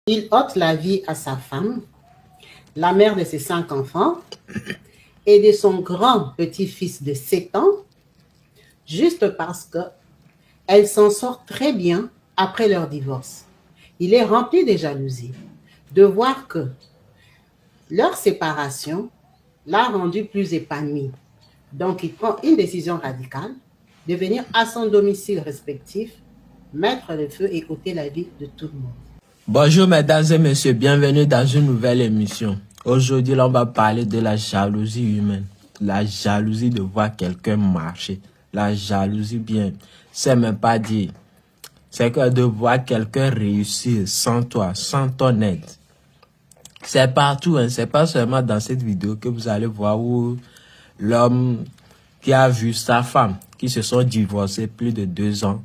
Il ôte la vie à sa femme, la mère de ses 5 enfants et de son grand petit-fils de 7 ans, juste parce qu'elle s'en sort très bien après leur divorce. Il est rempli de jalousie de voir que leur séparation l'a rendu plus épanoui. Donc, il prend une décision radicale de venir à son domicile respectif, mettre le feu et ôter la vie de tout le monde. Bonjour mesdames et messieurs, bienvenue dans une nouvelle émission. Aujourd'hui, on va parler de la jalousie humaine. La jalousie de voir quelqu'un marcher. La jalousie bien, c'est même pas dire. C'est que de voir quelqu'un réussir sans toi, sans ton aide. C'est partout, hein. C'est pas seulement dans cette vidéo que vous allez voir où l'homme qui a vu sa femme, qui se sont divorcés plus de 2 ans,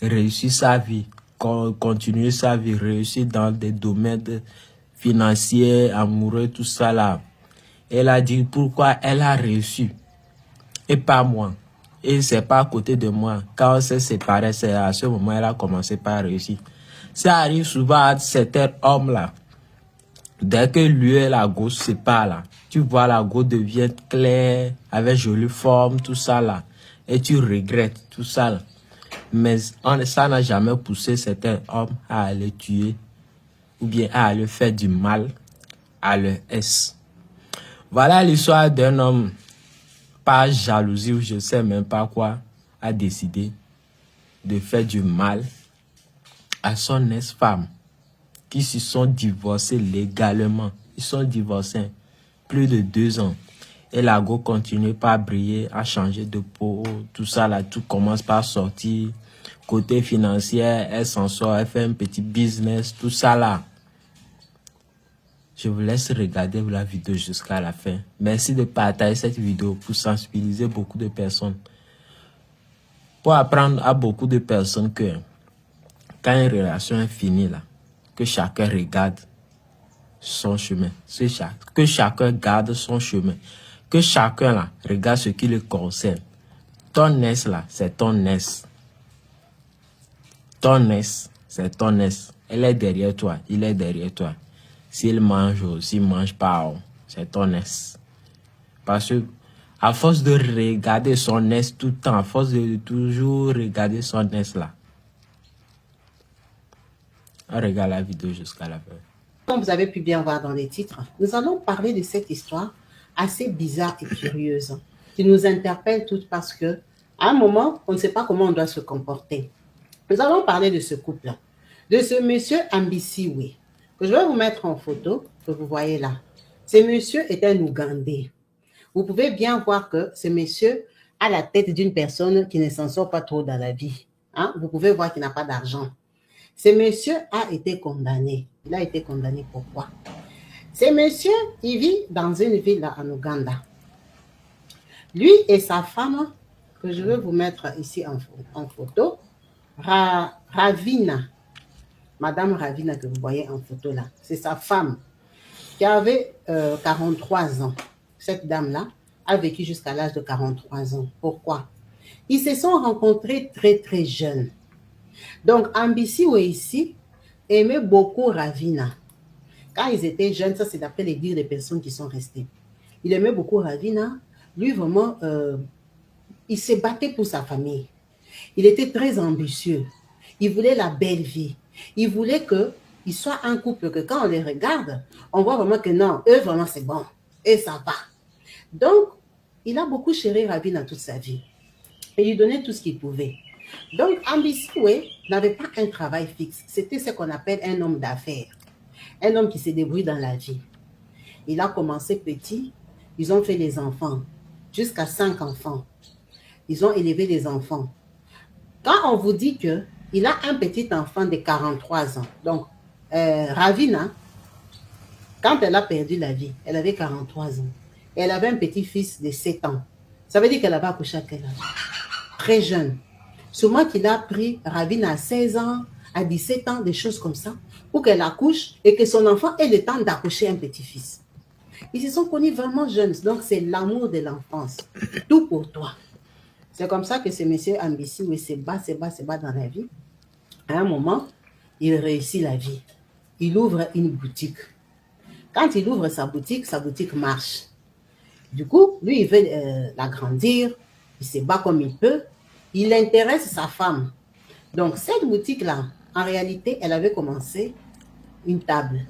réussit sa vie, continuer sa vie, réussir dans des domaines financiers, amoureux, tout ça là. Elle a dit pourquoi elle a réussi et pas moi. Et c'est pas à côté de moi. Quand on s'est séparés, c'est à ce moment elle a commencé par réussir. Ça arrive souvent à certains hommes là. Dès que lui et la go se séparent là, tu vois la go devient claire, avec jolie forme, tout ça là. Et tu regrettes tout ça là. Mais ça n'a jamais poussé certains hommes à aller tuer ou bien à aller faire du mal à leur ex. Voilà l'histoire d'un homme, par jalousie ou je sais même pas quoi, a décidé de faire du mal à son ex-femme qui se sont divorcés légalement. Ils sont divorcés plus de 2 ans. Et la go continue par briller, à changer de peau, tout ça là, tout commence par sortir. Côté financier, elle s'en sort, elle fait un petit business, tout ça là. Je vous laisse regarder la vidéo jusqu'à la fin. Merci de partager cette vidéo pour sensibiliser beaucoup de personnes. Pour apprendre à beaucoup de personnes que quand une relation est finie là, que chacun regarde son chemin. Que chacun garde son chemin. Que chacun là regarde ce qui le concerne. Ton ex là, c'est ton ex. Ton ex, c'est ton ex. Elle est derrière toi, il est derrière toi. S'il mange ou s'il mange pas, c'est ton ex. Parce que à force de regarder son ex tout le temps, à force de toujours regarder son ex là, on regarde la vidéo jusqu'à la fin. Comme vous avez pu bien voir dans les titres, nous allons parler de cette histoire assez bizarre et curieuse qui nous interpelle toutes parce que à un moment, on ne sait pas comment on doit se comporter. Nous allons parler de ce couple, de ce monsieur Ambisiwe, que je vais vous mettre en photo, que vous voyez là. Ce monsieur est un Ougandais. Vous pouvez bien voir que ce monsieur a la tête d'une personne qui ne s'en sort pas trop dans la vie. Hein? Vous pouvez voir qu'il n'a pas d'argent. Ce monsieur a été condamné. Il a été condamné pourquoi? Ce monsieur, il vit dans une ville en Ouganda. Lui et sa femme, que je vais vous mettre ici en photo, Ravina, Madame Ravina que vous voyez en photo là, c'est sa femme qui avait 43 ans. Cette dame-là a vécu jusqu'à l'âge de 43 ans. Pourquoi? Ils se sont rencontrés très très jeunes. Donc, Ambisiwe ici aimait beaucoup Ravina. Quand ils étaient jeunes, ça c'est d'après les dires des personnes qui sont restées. Il aimait beaucoup Ravina. Lui, vraiment, il se battait pour sa famille. Il était très ambitieux. Il voulait la belle vie. Il voulait qu'il soit un couple que quand on les regarde, on voit vraiment que non, eux vraiment c'est bon. Et ça va. Donc, il a beaucoup chéri Ravina toute sa vie. Et lui donnait tout ce qu'il pouvait. Donc, Ambisiwe n'avait pas un travail fixe. C'était ce qu'on appelle un homme d'affaires. Un homme qui se débrouille dans la vie. Il a commencé petit. Ils ont fait les enfants. Jusqu'à 5 enfants. Ils ont élevé les enfants. Quand on vous dit qu'il a un petit enfant de 43 ans, donc Ravina, quand elle a perdu la vie, elle avait 43 ans. Et elle avait un petit-fils de 7 ans. Ça veut dire qu'elle avait accouché à quel âge? Très jeune. Sûrement qu'il a pris Ravina à 16 ans, à 17 ans, des choses comme ça, pour qu'elle accouche et que son enfant ait le temps d'accoucher un petit-fils. Ils se sont connus vraiment jeunes, donc c'est l'amour de l'enfance. Tout pour toi. C'est comme ça que ce monsieur Ambisiwe se bat dans la vie. À un moment, il réussit la vie. il ouvre une boutique. Quand il ouvre sa boutique marche. Du coup, lui, il veut l'agrandir, il se bat comme il peut, il intéresse sa femme. Donc, cette boutique-là, en réalité, elle avait commencé une table,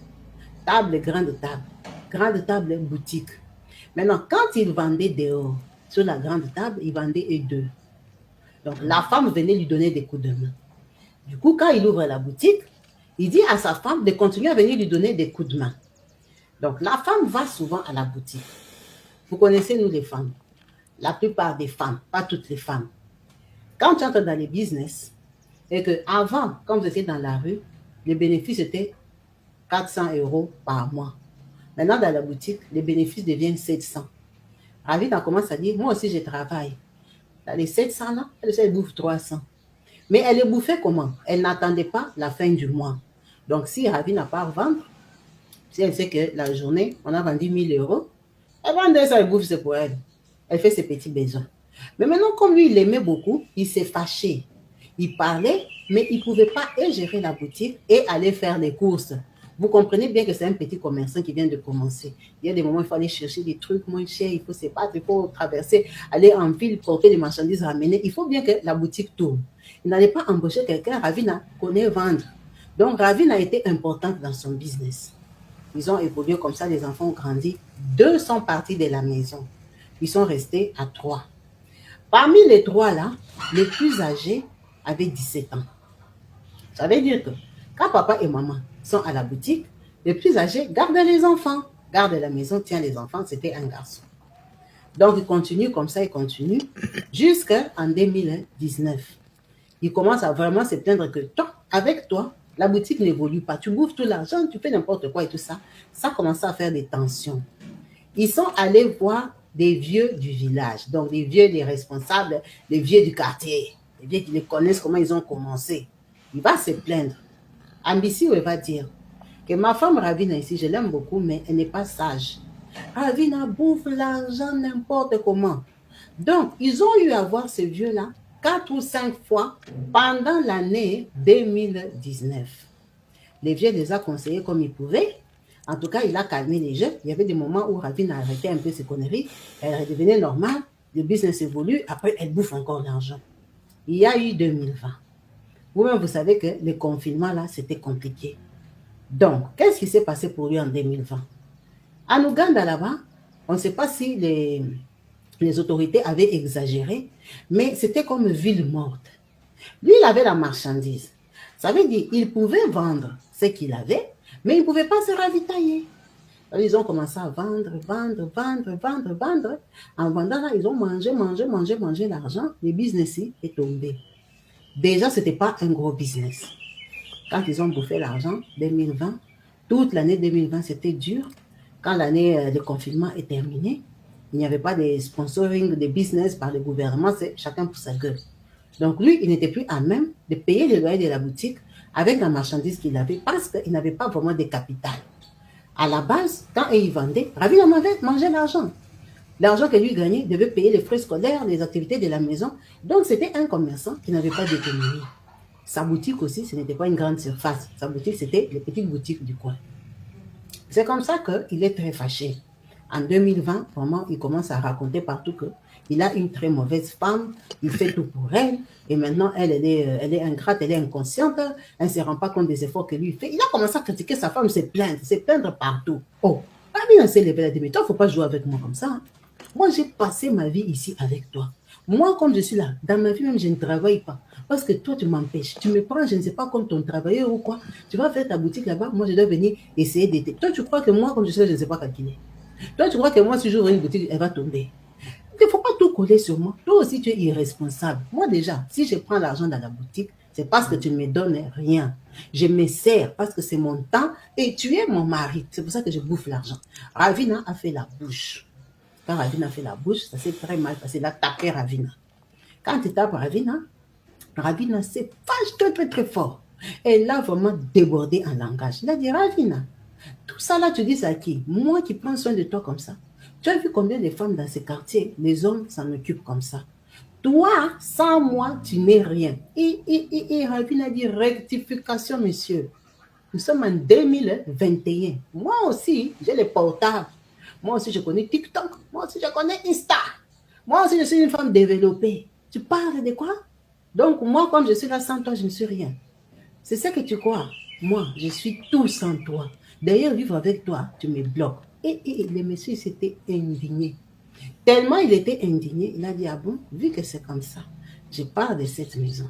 grande table, boutique. Maintenant, quand il vendait dehors, sur la grande table, il vendait eux deux. Donc, la femme venait lui donner des coups de main. Du coup, quand il ouvre la boutique, il dit à sa femme de continuer à venir lui donner des coups de main. Donc, la femme va souvent à la boutique. Vous connaissez, nous, les femmes. La plupart des femmes, pas toutes les femmes. Quand tu entres dans les business, et que avant, quand vous étiez dans la rue, les bénéfices étaient 400 € par mois. Maintenant, dans la boutique, les bénéfices deviennent 700. Ravina commence à dire, moi aussi, je travaille. Dans les 700 là, elle bouffe 300. Mais elle les bouffait comment? Elle n'attendait pas la fin du mois. Donc, si Ravi n'a pas à vendre, si elle sait que la journée, on a vendu 1000 €, elle vend ça, elle bouffe, c'est pour elle. Elle fait ses petits besoins. Mais maintenant, comme lui, il aimait beaucoup, il s'est fâché. Il parlait, mais il ne pouvait pas gérer la boutique et aller faire les courses. Vous comprenez bien que c'est un petit commerçant qui vient de commencer. Il y a des moments où il faut aller chercher des trucs moins chers, il faut se battre, il faut traverser, aller en ville, porter des marchandises, ramener. Il faut bien que la boutique tourne. Il n'allait pas embaucher quelqu'un, Ravina connaît vendre. Donc Ravina a été importante dans son business. Ils ont évolué comme ça, les enfants ont grandi. 2 sont partis de la maison. Ils sont restés à 3. Parmi les 3 là, les plus âgés avaient 17 ans. Ça veut dire que quand papa et maman sont à la boutique, les plus âgés gardent les enfants. Garde la maison, tient les enfants, c'était un garçon. Donc il continue comme ça, il continue jusqu'en 2019. Il commence à vraiment se plaindre que toi, avec toi, la boutique n'évolue pas. Tu bouffes tout l'argent, tu fais n'importe quoi et tout ça. Ça commence à faire des tensions. Ils sont allés voir des vieux du village, donc des vieux, des responsables, des vieux du quartier, les vieux qui les connaissent, comment ils ont commencé. Il va se plaindre. Ambissi, il va dire que ma femme Ravina ici, je l'aime beaucoup, mais elle n'est pas sage. Ravina bouffe l'argent n'importe comment. Donc, ils ont eu à voir ce vieux-là 4 ou 5 fois pendant l'année 2019. Les vieux les a conseillés comme ils pouvaient. En tout cas, il a calmé les jeux. Il y avait des moments où Ravina arrêtait un peu ses conneries. Elle redevenait normale. Le business évolue. Après, elle bouffe encore l'argent. Il y a eu 2020. Vous-même, vous savez que le confinement, là, c'était compliqué. Donc, qu'est-ce qui s'est passé pour lui en 2020? En Ouganda, là-bas, on ne sait pas si les autorités avaient exagéré, mais c'était comme ville morte. Lui, il avait la marchandise. Ça veut dire qu'il pouvait vendre ce qu'il avait, mais il ne pouvait pas se ravitailler. Alors, ils ont commencé à vendre. En vendant, là, ils ont mangé l'argent. Le business est tombé. Déjà, ce n'était pas un gros business. Quand ils ont bouffé l'argent, 2020, toute l'année 2020, c'était dur. Quand l'année de confinement est terminée, il n'y avait pas de sponsoring de business par le gouvernement, c'est chacun pour sa gueule. Donc lui, il n'était plus à même de payer le loyer de la boutique avec la marchandise qu'il avait parce qu'il n'avait pas vraiment de capital. À la base, quand il vendait, Ravina avait mangé l'argent. L'argent que lui gagnait devait payer les frais scolaires, les activités de la maison. Donc c'était un commerçant qui n'avait pas d'économie. Sa boutique aussi, ce n'était pas une grande surface. Sa boutique, c'était les petites boutiques du coin. C'est comme ça qu'il est très fâché. En 2020, vraiment, il commence à raconter partout qu'il a une très mauvaise femme, il fait tout pour elle, et maintenant, elle est ingrate, elle est inconsciente, elle ne se rend pas compte des efforts que lui fait. Il a commencé à critiquer sa femme, se plaindre partout. Oh, Amina s'est levé, elle a dit, mais toi, il ne faut pas jouer avec moi comme ça. Hein. Moi, j'ai passé ma vie ici avec toi. Moi, comme je suis là, dans ma vie même, je ne travaille pas. Parce que toi, tu m'empêches. Tu me prends, je ne sais pas, comme ton travailleur ou quoi. Tu vas faire ta boutique là-bas. Moi, je dois venir essayer d'aider. Toi, tu crois que moi, comme je suis là, je ne sais pas calculer. Toi, tu crois que moi, si j'ouvre une boutique, elle va tomber. Il ne faut pas tout coller sur moi. Toi aussi, tu es irresponsable. Moi, déjà, si je prends l'argent dans la boutique, c'est parce que tu ne me donnes rien. Je me sers parce que c'est mon temps et tu es mon mari. C'est pour ça que je bouffe l'argent. Ravina a fait la bouche. Quand Ravina a fait la bouche, ça s'est très mal passé. Il a tapé Ravina. Quand tu tapes Ravina, Ravina s'est fâché très, très fort. Elle a vraiment débordé en langage. Il a dit, Ravina, tout ça là, tu dis ça à qui? Moi qui prends soin de toi comme ça. Tu as vu combien de femmes dans ces quartiers, les hommes s'en occupent comme ça. Toi, sans moi, tu n'es rien. Et Ravina a dit, rectification, monsieur. Nous sommes en 2021. Moi aussi, j'ai les portables. Moi aussi, je connais TikTok. Moi aussi, je connais Insta. Moi aussi, je suis une femme développée. Tu parles de quoi? Donc, moi, comme je suis là sans toi, je ne suis rien. C'est ça que tu crois. Moi, je suis tout sans toi. D'ailleurs, vivre avec toi, tu me bloques. Et le monsieur s'était indigné. Tellement il était indigné, il a dit, ah bon, vu que c'est comme ça, je pars de cette maison.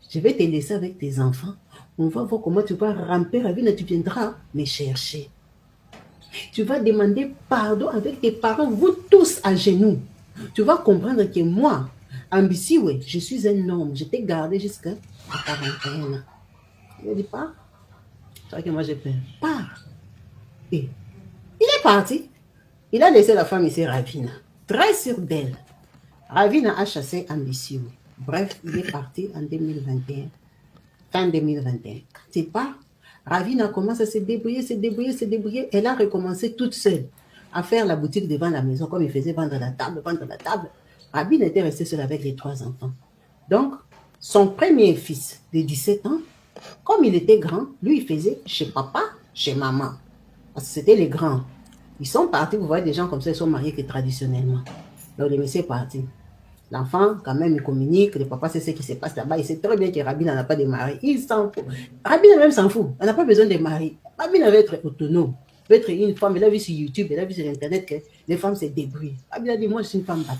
Je vais te laisser avec tes enfants. On va voir comment tu vas ramper la vie et tu viendras me chercher. Tu vas demander pardon avec tes parents, vous tous à genoux. Tu vas comprendre que moi, Ambissi, oui, je suis un homme. Je t'ai gardé jusqu'à 41 ans. Il dit pas. C'est vrai que moi j'ai peur. Pars. Et il est parti. Il a laissé la femme ici, Ravina. Très sûre d'elle. Ravina a chassé Ambitieux. Bref, il est parti en 2021. Fin 2021. Quand il part, Ravina commence à se débrouiller. Elle a recommencé toute seule à faire la boutique devant la maison, comme il faisait vendre la table. Ravina était restée seule avec les 3 enfants. Donc, son premier fils de 17 ans, comme il était grand, lui, il faisait chez papa, chez maman. Parce que c'était les grands. Ils sont partis, vous voyez, des gens comme ça, ils sont mariés que traditionnellement. Donc, le monsieur est parti. L'enfant, quand même, il communique, le papa sait ce qui se passe là-bas. Il sait très bien que Rabina n'a pas de mari. Il s'en fout. Rabina même s'en fout. Elle n'a pas besoin de mari. Rabina veut être autonome. Veut être une femme. Elle a vu sur YouTube, elle a vu sur Internet que les femmes se débrouillent. Rabina dit, moi, je suis une femme battante.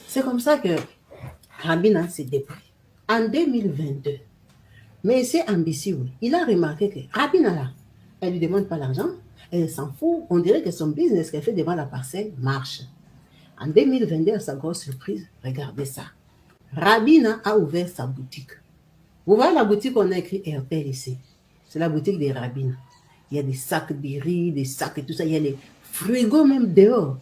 C'est comme ça que Rabina s'est débrouillée. En 2022, mais c'est ambitieux. Il a remarqué que Rabina, là, elle ne lui demande pas l'argent. Elle s'en fout. On dirait que son business qu'elle fait devant la parcelle marche. En 2022, à sa grosse surprise, regardez ça. Rabina a ouvert sa boutique. Vous voyez la boutique, on a écrit RTL ici. C'est la boutique de Rabina. Il y a des sacs de riz, des sacs et tout ça. Il y a les frigos même dehors.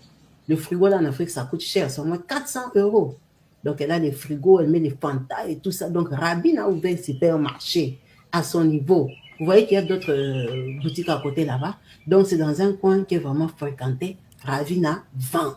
Le frigo là en Afrique, ça coûte cher. C'est au moins 400 €. Donc elle a les frigos, elle met les fantas et tout ça. Donc Rabina a ouvert un supermarché à son niveau. Vous voyez qu'il y a d'autres boutiques à côté là-bas. Donc c'est dans un coin qui est vraiment fréquenté. Rabina vend.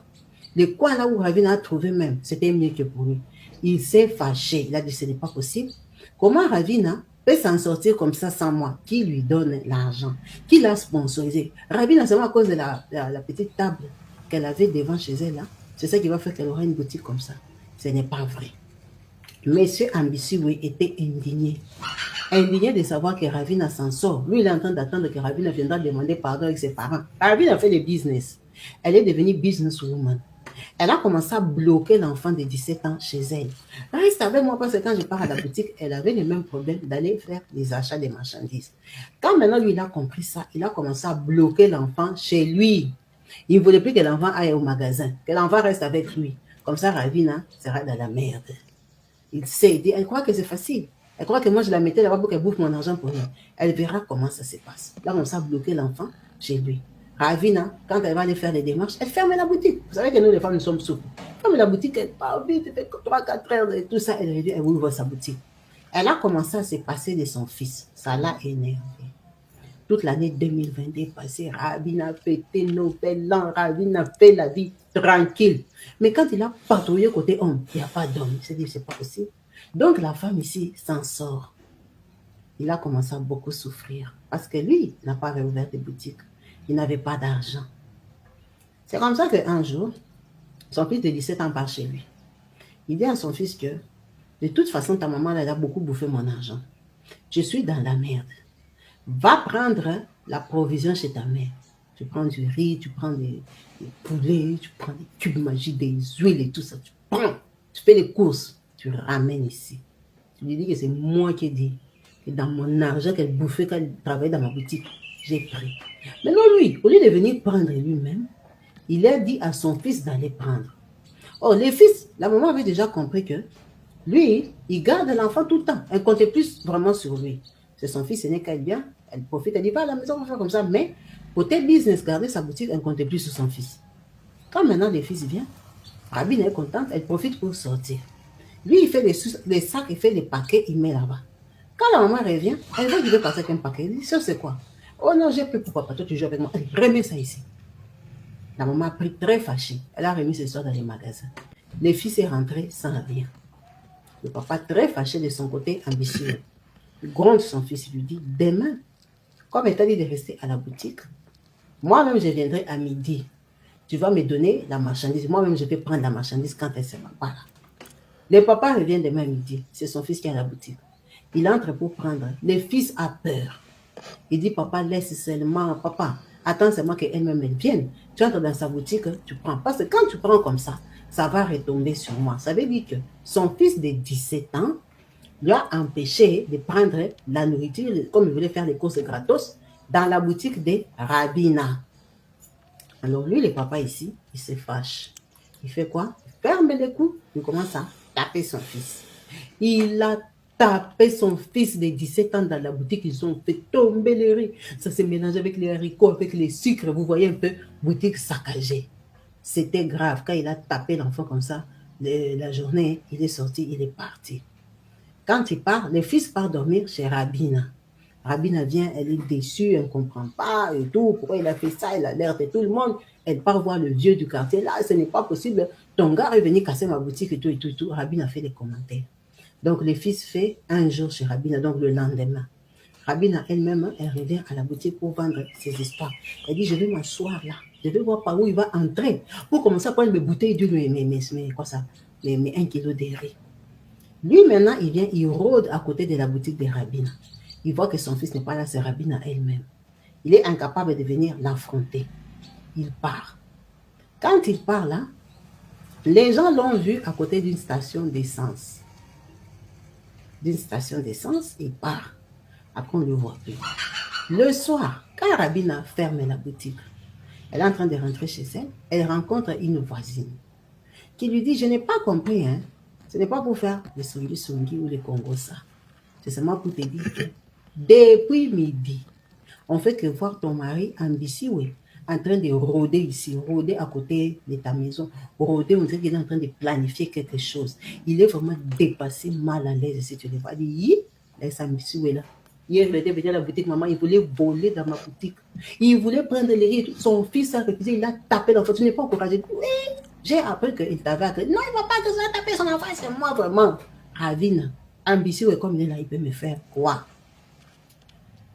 Le coin là où Ravina a trouvé même, c'était mieux que pour lui. Il s'est fâché. Il a dit, ce n'est pas possible. Comment Ravina peut s'en sortir comme ça sans moi? Qui lui donne l'argent? Qui l'a sponsorisé? Ravina, c'est à cause de la petite table qu'elle avait devant chez elle là. C'est ça qui va faire qu'elle aura une boutique comme ça. Ce n'est pas vrai. Monsieur Ambitieux était indigné. Indigné de savoir que Ravina s'en sort. Lui, il est en train d'attendre que Ravina viendra demander pardon avec ses parents. Ravina fait le business. Elle est devenue businesswoman. Elle a commencé à bloquer l'enfant de 17 ans chez elle. Reste avec moi parce que quand je pars à la boutique, elle avait le même problème d'aller faire les achats des marchandises. Quand maintenant lui, il a compris ça, il a commencé à bloquer l'enfant chez lui. Il ne voulait plus que l'enfant aille au magasin, que l'enfant reste avec lui. Comme ça, Ravina sera dans la merde. Il sait, elle croit que c'est facile. Elle croit que moi, je la mettais là-bas pour qu'elle bouffe mon argent pour lui. Elle verra comment ça se passe. Là, on s'est bloqué l'enfant chez lui. Ravina, quand elle va aller faire les démarches, elle ferme la boutique. Vous savez que nous, les femmes, nous sommes souples. Ferme la boutique, elle part vite, elle fait 3-4 heures et tout ça, elle ouvre sa boutique. Elle a commencé à se passer de son fils. Ça l'a énervé. Toute l'année 2022 est passée, Ravina fêté Noël, Ravina fait la vie tranquille. Mais quand il a patrouillé côté homme, il n'y a pas d'homme. Il s'est dit, c'est pas possible. Donc la femme ici s'en sort. Il a commencé à beaucoup souffrir parce que lui n'a pas réouvert de boutique. Il n'avait pas d'argent. C'est comme ça qu'un jour, son fils de 17 ans part chez lui. Il dit à son fils que, de toute façon, ta maman, elle a beaucoup bouffé mon argent. Je suis dans la merde. Va prendre la provision chez ta mère. Tu prends du riz, tu prends des poulets, tu prends des cubes magiques, des huiles et tout ça. Tu prends, tu fais les courses, tu ramènes ici. Tu lui dis que c'est moi qui ai dit que dans mon argent qu'elle bouffait quand elle travaillait dans ma boutique, j'ai pris. Maintenant, lui, au lieu de venir prendre lui-même, il a dit à son fils d'aller prendre. Oh, les fils, la maman avait déjà compris que lui, il garde l'enfant tout le temps. Elle comptait plus vraiment sur lui. C'est son fils aîné qu'elle vient, elle profite, elle dit pas à la maison, on va faire comme ça. Mais pour tel business, garder sa boutique, elle comptait plus sur son fils. Quand maintenant les fils viennent, Rabine est contente, elle profite pour sortir. Lui, il fait les sacs, il fait les paquets, il met là-bas. Quand la maman revient, elle voit qu'il veut passer avec un paquet. Elle dit, ça c'est quoi? Oh non, j'ai pris pour papa, toi tu joues avec moi. Allez, remets ça ici. La maman a pris très fâchée. Elle a remis ce soir dans les magasins. Le fils est rentré sans rien. Le papa très fâché de son côté, ambitieux. Il gronde son fils, il lui dit, demain, Comme elle t'a dit de rester à la boutique, moi-même, je viendrai à midi. Tu vas me donner la marchandise. Moi-même, je vais prendre la marchandise quand elle sera pas là. Le papa revient demain midi. C'est son fils qui est à la boutique. Il entre pour prendre. Le fils a peur. Il dit, papa, laisse seulement. Papa, attends seulement qu'elle-même vienne. Tu entres dans sa boutique, tu prends. Parce que quand tu prends comme ça va retomber sur moi. Ça veut dire que son fils de 17 ans lui a empêché de prendre la nourriture, comme il voulait faire les courses gratos, dans la boutique de Rabina. Alors lui, le papa ici, il se fâche. Il fait quoi? Il ferme les coups, il commence à taper son fils. Il a tapé son fils de 17 ans dans la boutique, ils ont fait tomber les riz. Ça s'est mélangé avec les haricots, avec les sucres, vous voyez un peu, boutique saccagée. C'était grave. Quand il a tapé l'enfant comme ça, la journée, il est sorti, il est parti. Quand il part, le fils part dormir chez Rabina. Rabina vient, elle est déçue, elle ne comprend pas et tout. Pourquoi il a fait ça? Elle alerte tout le monde. Elle part voir le vieux du quartier. Là, ce n'est pas possible. Ton gars est venu casser ma boutique et tout, et tout, et tout. Rabina fait des commentaires. Donc, le fils fait un jour chez Rabina, donc le lendemain. Rabina elle-même, elle revient à la boutique pour vendre ses histoires. Elle dit, je vais m'asseoir là. Je vais voir par où il va entrer. Pour commencer à prendre mes bouteilles d'huile, mais 1 kilo de riz. Lui, maintenant, il vient, il rôde à côté de la boutique de Rabina. Il voit que son fils n'est pas là, c'est Rabina elle-même. Il est incapable de venir l'affronter. Il part. Quand il part là, les gens l'ont vu à côté d'une station d'essence. D'une station d'essence, il part. Après, on ne le voit plus. Le soir, quand Rabina ferme la boutique, elle est en train de rentrer chez elle, elle rencontre une voisine qui lui dit, je n'ai pas compris, hein. Ce n'est pas pour faire le songi ou le congosa. C'est seulement pour te dire que depuis midi, on fait que voir ton mari en Bissioué, en train de rôder ici, rôder à côté de ta maison, rôder, on dirait qu'il est en train de planifier quelque chose. Il est vraiment dépassé, mal à l'aise, si tu le vois. Il dit, laisse en Bissioué là. Hier, il était venu à la boutique, maman, il voulait voler dans ma boutique. Il voulait prendre les riz. Son fils a refusé, il a tapé l'enfant. Tu n'es pas encouragé. Oui, j'ai appris qu'il t'avait accusé. Non, il ne va pas que ça taper son enfant, c'est moi vraiment. Ravine, ambitieux comme il est là, il peut me faire quoi?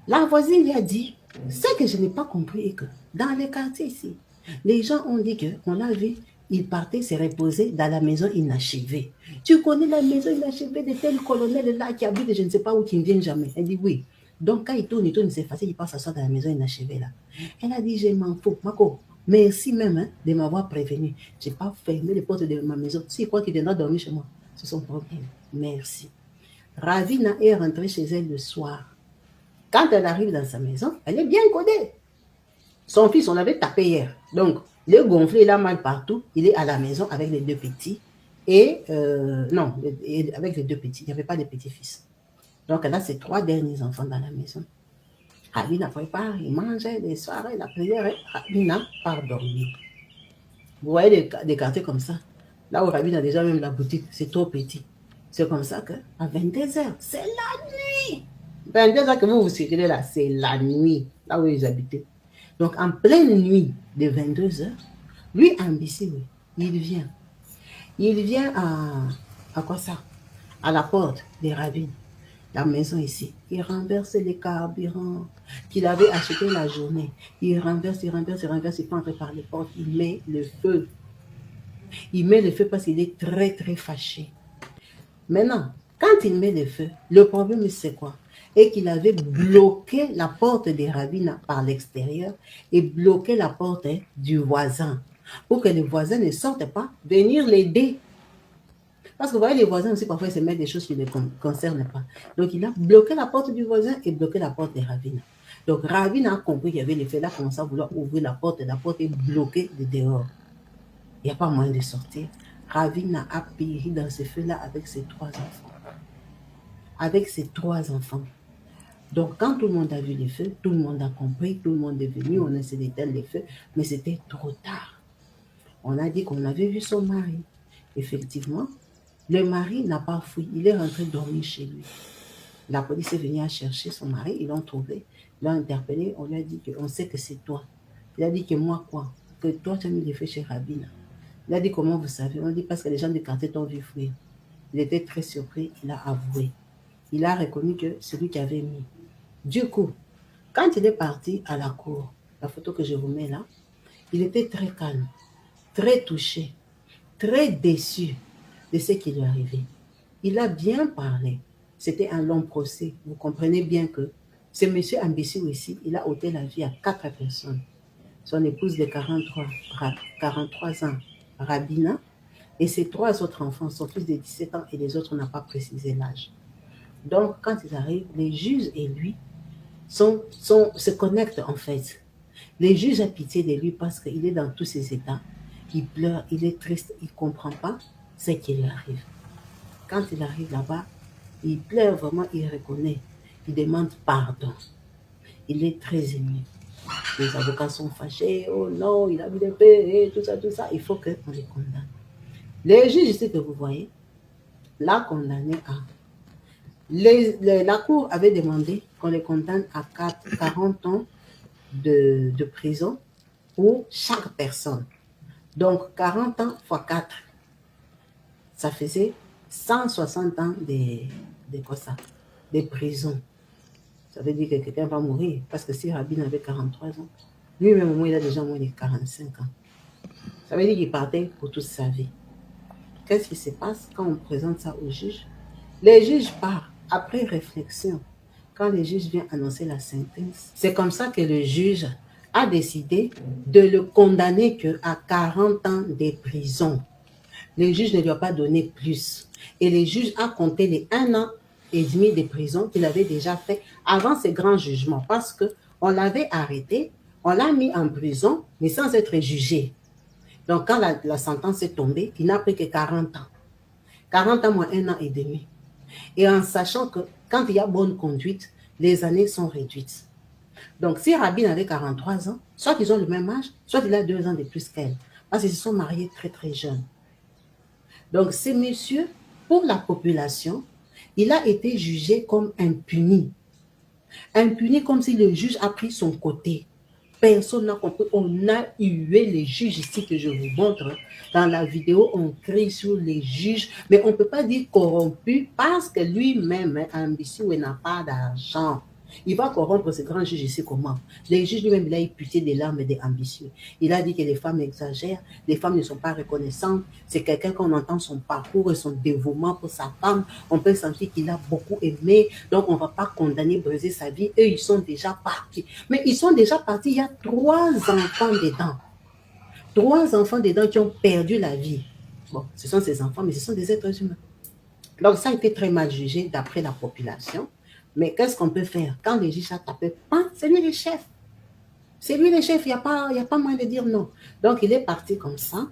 La voisine lui a dit, ce que je n'ai pas compris est que dans les quartiers ici, les gens ont dit qu'on l'a vu, il partait se reposer dans la maison inachevée. Tu connais la maison inachevée de tel colonel là qui habite, je ne sais pas où, qui ne vient jamais. Elle dit oui. Donc quand il tourne, c'est facile, il passe s'asseoir dans la maison inachevée là. Elle a dit, je m'en fous. Marco, merci même hein, de m'avoir prévenu. Je n'ai pas fermé les portes de ma maison. S'il croit qu'il viendra dormir chez moi, c'est son problème. Merci. Ravina est rentrée chez elle le soir. Quand elle arrive dans sa maison, elle est bien codée. Son fils, on l'avait tapé hier. Donc, il est gonflé, il a mal partout. Il est à la maison avec les deux petits. Non, avec les deux petits. Il n'y avait pas de petits-fils. Donc, elle a ses 3 derniers enfants dans la maison. Ravina prépare, il mangeait les soirées, la prière, et Ravina part dormir. Vous voyez des quartiers comme ça. Là où Ravina a déjà même la boutique, c'est trop petit. C'est comme ça qu'à 22h, c'est la nuit. 22h que vous circulez là, c'est la nuit, là où ils habitaient. Donc, en pleine nuit de 22h, lui, en Bissi, il vient. Il vient à quoi ça? À la porte des ravines, la maison ici. Il renverse les carburants qu'il avait achetés la journée. Il renverse, il peut entrer par les portes. Il met le feu. Il met le feu parce qu'il est très, très fâché. Maintenant, quand il met le feu, le problème, c'est quoi? Et qu'il avait bloqué la porte des ravines par l'extérieur et bloqué la porte du voisin pour que les voisins ne sortent pas venir l'aider. Parce que vous voyez, les voisins aussi, parfois, ils se mettent des choses qui ne les concernent pas. Donc, il a bloqué la porte du voisin et bloqué la porte des ravines. Donc, Ravine a compris qu'il y avait le feu là, commence à vouloir ouvrir la porte est bloquée de dehors. Il n'y a pas moyen de sortir. Ravine a péri dans ce feu-là avec ses 3 enfants. Avec ses 3 enfants. Donc, quand tout le monde a vu les feux, tout le monde a compris, tout le monde est venu, on a essayé d'éteindre les feux, mais c'était trop tard. On a dit qu'on avait vu son mari. Effectivement, le mari n'a pas fui, il est rentré dormir chez lui. La police est venue à chercher son mari, ils l'ont trouvé, ils l'ont interpellé, on lui a dit qu'on sait que c'est toi. Il a dit que moi quoi? Que toi tu as mis les feux chez Rabina. Il a dit comment vous savez? On dit parce que les gens du quartier t'ont vu fuir. Il était très surpris, il a avoué. Il a reconnu que celui qui avait mis. Du coup, Quand il est parti à la cour, la photo que je vous mets là, il était très calme, très touché, très déçu de ce qui lui arrivait. Il a bien parlé. C'était un long procès. Vous comprenez bien que ce monsieur Ambissou ici, il a ôté la vie à 4 personnes. Son épouse de 43 ans, Rabina, et ses 3 autres enfants, son fils de 17 ans et les autres, on n'a pas précisé l'âge. Donc, quand ils arrivent, les juges et lui se connectent en fait. Les juges ont pitié de lui parce qu'il est dans tous ses états. Il pleure, il est triste, il ne comprend pas ce qui lui arrive. Quand il arrive là-bas, il pleure vraiment, il reconnaît. Il demande pardon. Il est très ému. Les avocats sont fâchés. Oh non, il a mis des paix, tout ça, tout ça. Il faut qu'on les condamne. Les juges ici que vous voyez, l'a condamné à... la cour avait demandé qu'on les condamne à 40 ans de prison pour chaque personne. Donc, 40 ans fois 4, ça faisait 160 ans de prison. Ça veut dire que quelqu'un va mourir. Parce que si Rabin avait 43 ans, lui-même, il a déjà moins de 45 ans. Ça veut dire qu'il partait pour toute sa vie. Qu'est-ce qui se passe quand on présente ça aux juges? Les juges partent après réflexion. Quand les juges viennent annoncer la sentence, c'est comme ça que le juge a décidé de le condamner qu'à 40 ans de prison. Le juge ne lui a pas donné plus. Et le juge a compté les 1 an et demi de prison qu'il avait déjà fait avant ce grand jugement. Parce qu'on l'avait arrêté, on l'a mis en prison, mais sans être jugé. Donc, quand la sentence est tombée, il n'a pris que 40 ans. 40 ans moins 1 an et demi. Et en sachant que quand il y a bonne conduite, les années sont réduites. Donc, si Rabin avait 43 ans, soit ils ont le même âge, soit il a 2 ans de plus qu'elle. Parce qu'ils se sont mariés très, très jeunes. Donc, ce monsieur, pour la population, il a été jugé comme impuni. Impuni comme si le juge a pris son côté. Personne n'a compris. On a hué les juges ici que je vous montre. Dans la vidéo, on crie sur les juges, mais on ne peut pas dire corrompu parce que lui-même, ambitieux, n'a pas d'argent. Il va corrompre ce grand juge ici comment? Les juges lui-même, il a eu pitié des larmes des ambitieux. Il a dit que les femmes exagèrent, les femmes ne sont pas reconnaissantes. C'est quelqu'un qu'on entend son parcours et son dévouement pour sa femme. On peut sentir qu'il a beaucoup aimé, donc on ne va pas condamner, briser sa vie. Eux, ils sont déjà partis. Mais ils sont déjà partis, il y a 3 enfants dedans. 3 enfants dedans qui ont perdu la vie. Bon, ce sont ces enfants, mais ce sont des êtres humains. Donc ça a été très mal jugé d'après la population. Mais qu'est-ce qu'on peut faire? Quand les juges a tapé, c'est lui le chef. C'est lui le chef, il n'y a pas moyen de dire non. Donc il est parti comme ça.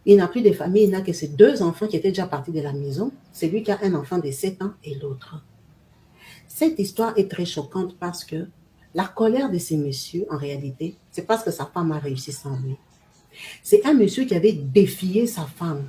Il n'a plus de famille, il n'a que ses 2 enfants qui étaient déjà partis de la maison. C'est lui qui a un enfant de 7 ans et l'autre. Cette histoire est très choquante parce que la colère de ces messieurs, en réalité, c'est parce que sa femme a réussi sans lui. C'est un monsieur qui avait défié sa femme.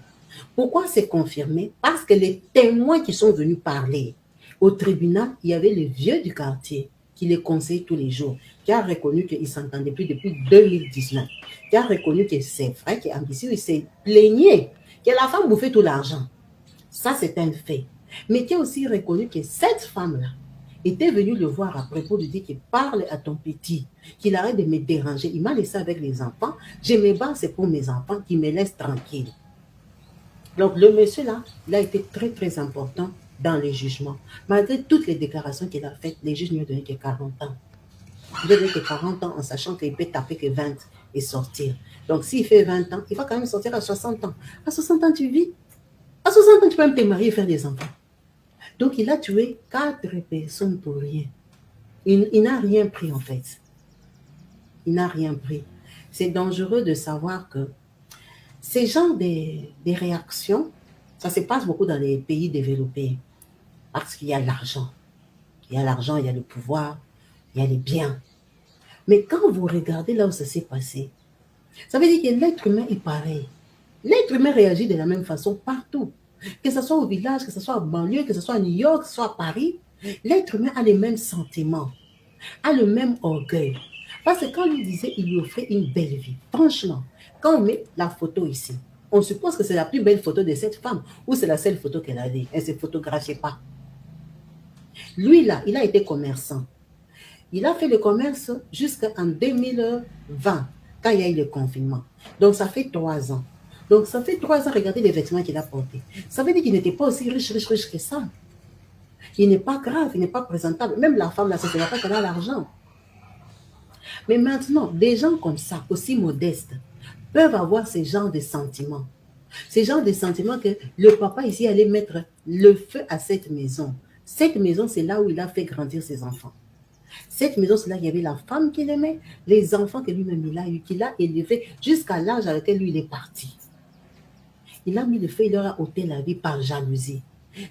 Pourquoi c'est confirmé? Parce que les témoins qui sont venus parler au tribunal, il y avait le vieux du quartier qui les conseille tous les jours, qui a reconnu qu'ils ne s'entendaient plus depuis 2019, qui a reconnu que c'est vrai qu'ambitieux, il s'est plaigné, que la femme bouffait tout l'argent. Ça, c'est un fait. Mais qui a aussi reconnu que cette femme-là était venue le voir après pour lui dire qu'il parle à ton petit, qu'il arrête de me déranger. Il m'a laissé avec les enfants. Je me bats, c'est pour mes enfants, qu'il me laisse tranquille. Donc, le monsieur-là, il a été très, très important dans les jugements. Malgré toutes les déclarations qu'il a faites, les juges ne lui ont donné que 40 ans. Il lui a donné que 40 ans en sachant qu'il peut taper que 20 et sortir. Donc, s'il fait 20 ans, il va quand même sortir à 60 ans. À 60 ans, tu vis. À 60 ans, tu peux même te marier et faire des enfants. Donc, il a tué 4 personnes pour rien. Il n'a rien pris, en fait. Il n'a rien pris. C'est dangereux de savoir que ces genres de réactions, ça se passe beaucoup dans les pays développés. Parce qu'il y a l'argent. Il y a l'argent, il y a le pouvoir, il y a les biens. Mais quand vous regardez là où ça s'est passé, ça veut dire que l'être humain est pareil. L'être humain réagit de la même façon partout. Que ce soit au village, que ce soit en banlieue, que ce soit à New York, que ce soit à Paris, l'être humain a les mêmes sentiments, a le même orgueil. Parce que quand lui disait, il lui offrait une belle vie. Franchement, quand on met la photo ici, on suppose que c'est la plus belle photo de cette femme ou c'est la seule photo qu'elle avait. Elle ne se photographiait pas. Lui, là, il a été commerçant. Il a fait le commerce jusqu'en 2020, quand il y a eu le confinement. Donc, ça fait 3 ans. Donc, ça fait 3 ans, regardez les vêtements qu'il a portés. Ça veut dire qu'il n'était pas aussi riche que ça. Il n'est pas grave, il n'est pas présentable. Même la femme, là, ça ne va pas qu'elle a l'argent. Mais maintenant, des gens comme ça, aussi modestes, peuvent avoir ce genre de sentiments. Ce genre de sentiments que le papa ici allait mettre le feu à cette maison. Cette maison, c'est là où il a fait grandir ses enfants. Cette maison, c'est là qu'il y avait la femme qu'il aimait, les enfants que lui-même il a eu, qu'il a élevés jusqu'à l'âge à lequel lui il est parti. Il a mis le feu, il leur a ôté la vie par jalousie.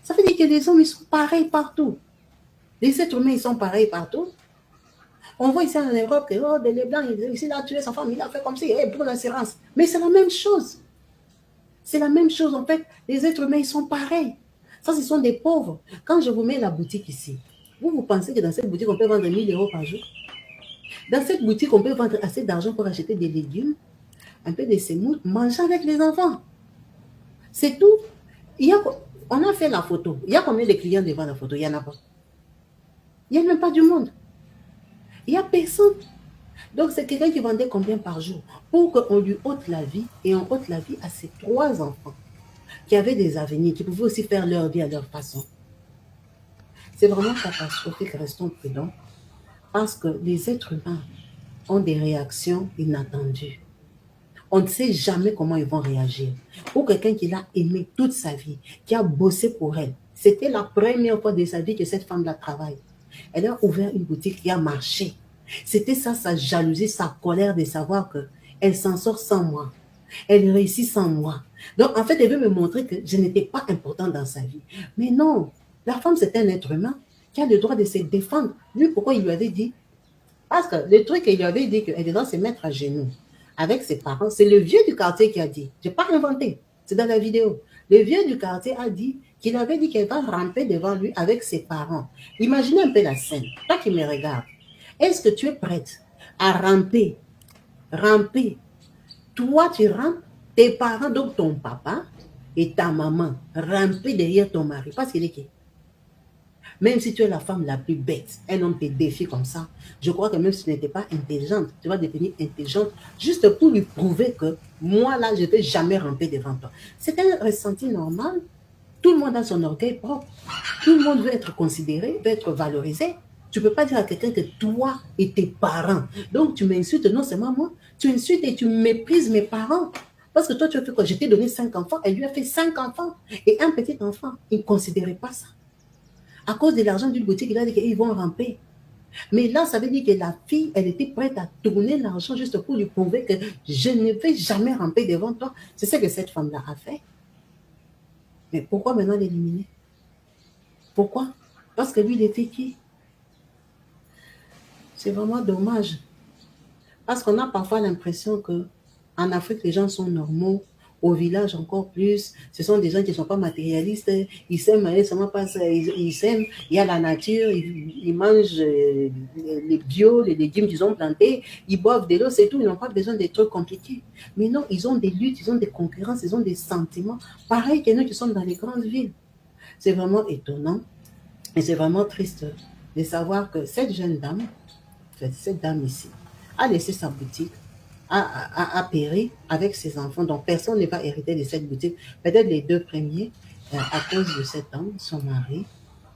Ça veut dire que les hommes, ils sont pareils partout. Les êtres humains, ils sont pareils partout. On voit ici en Europe que oh, les Blancs, ici, il a tué sa femme, il a fait comme si, pour l'assurance. Mais c'est la même chose. C'est la même chose, en fait. Les êtres humains, ils sont pareils. Ça, ce sont des pauvres. Quand je vous mets la boutique ici, vous pensez que dans cette boutique, on peut vendre 1000 euros par jour? Dans cette boutique, on peut vendre assez d'argent pour acheter des légumes, un peu de semoule, manger avec les enfants. C'est tout. On a fait la photo. Il y a combien de clients devant la photo? Il n'y en a pas. Il n'y a même pas du monde. Il n'y a personne. Donc, c'est quelqu'un qui vendait combien par jour? Pour qu'on lui ôte la vie, et on ôte la vie à ses 3 enfants, qui avaient des avenirs, qui pouvaient aussi faire leur vie à leur façon. C'est vraiment catastrophique, restons prudents, parce que les êtres humains ont des réactions inattendues. On ne sait jamais comment ils vont réagir. Pour quelqu'un qui l'a aimé toute sa vie, qui a bossé pour elle, c'était la première fois de sa vie que cette femme-là travaille. Elle a ouvert une boutique qui a marché. C'était ça, sa jalousie, sa colère de savoir qu'elle s'en sort sans moi. Elle réussit sans moi. Donc, en fait, elle veut me montrer que je n'étais pas importante dans sa vie. Mais non, la femme, c'est un être humain qui a le droit de se défendre. Lui, pourquoi il lui avait dit? Parce que le truc qu'il lui avait dit qu'elle doit se mettre à genoux avec ses parents, c'est le vieux du quartier qui a dit. Je n'ai pas inventé, c'est dans la vidéo. Le vieux du quartier a dit qu'il avait dit qu'elle va ramper devant lui avec ses parents. Imaginez un peu la scène. Toi qui me regardes, est-ce que tu es prête à ramper? Toi, tu rampes, tes parents, donc ton papa et ta maman, ramper derrière ton mari. Parce qu'il est qui? Même si tu es la femme la plus bête, un homme te défie comme ça, je crois que même si tu n'étais pas intelligente, tu vas devenir intelligente juste pour lui prouver que moi, là, je ne vais jamais ramper devant toi. C'est un ressenti normal. Tout le monde a son orgueil propre. Tout le monde veut être considéré, veut être valorisé. Tu ne peux pas dire à quelqu'un que toi et tes parents. Donc, tu m'insultes, non seulement moi, tu insultes et tu méprises mes parents. Parce que toi, tu as fait quoi? Je t'ai donné 5 enfants, elle lui a fait 5 enfants. Et un petit enfant, il ne considérait pas ça. À cause de l'argent d'une boutique, il a dit qu'ils vont ramper. Mais là, ça veut dire que la fille, elle était prête à tourner l'argent juste pour lui prouver que je ne vais jamais ramper devant toi. C'est ce que cette femme-là a fait. Mais pourquoi maintenant l'éliminer? Pourquoi? Parce que lui, il était qui? C'est vraiment dommage. Parce qu'on a parfois l'impression qu'en Afrique, les gens sont normaux. Au village, encore plus. Ce sont des gens qui ne sont pas matérialistes. Ils s'aiment, ils s'aiment. Il y a la nature. Ils mangent les bio, les légumes qu'ils ont plantés. Ils boivent de l'eau, c'est tout. Ils n'ont pas besoin de trucs compliqués. Mais non, ils ont des luttes, ils ont des concurrences, ils ont des sentiments. Pareil que nous qui sommes dans les grandes villes. C'est vraiment étonnant. Et c'est vraiment triste de savoir que cette jeune dame, cette dame ici, a laissé sa boutique, a péri avec ses enfants. Donc, personne ne va hériter de cette boutique. Peut-être les 2 premiers, à cause de cet homme, son mari,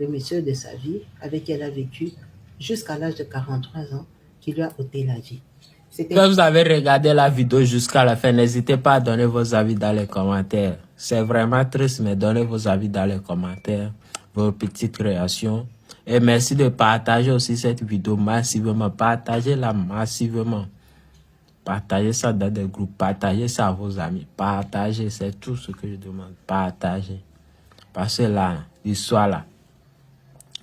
le monsieur de sa vie, avec qui elle a vécu jusqu'à l'âge de 43 ans, qui lui a ôté la vie. Si vous avez regardé la vidéo jusqu'à la fin, n'hésitez pas à donner vos avis dans les commentaires. C'est vraiment triste, mais donnez vos avis dans les commentaires, vos petites créations. Et merci de partager aussi cette vidéo massivement. Partagez-la massivement. Partagez ça dans des groupes. Partagez ça à vos amis. Partagez, c'est tout ce que je demande. Partagez. Parce que là, l'histoire là,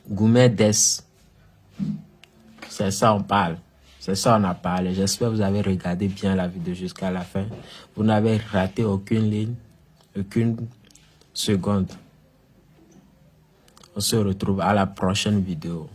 Goumé Des, c'est ça on parle. C'est ça on a parlé. J'espère que vous avez regardé bien la vidéo jusqu'à la fin. Vous n'avez raté aucune ligne, aucune seconde. On se retrouve à la prochaine vidéo.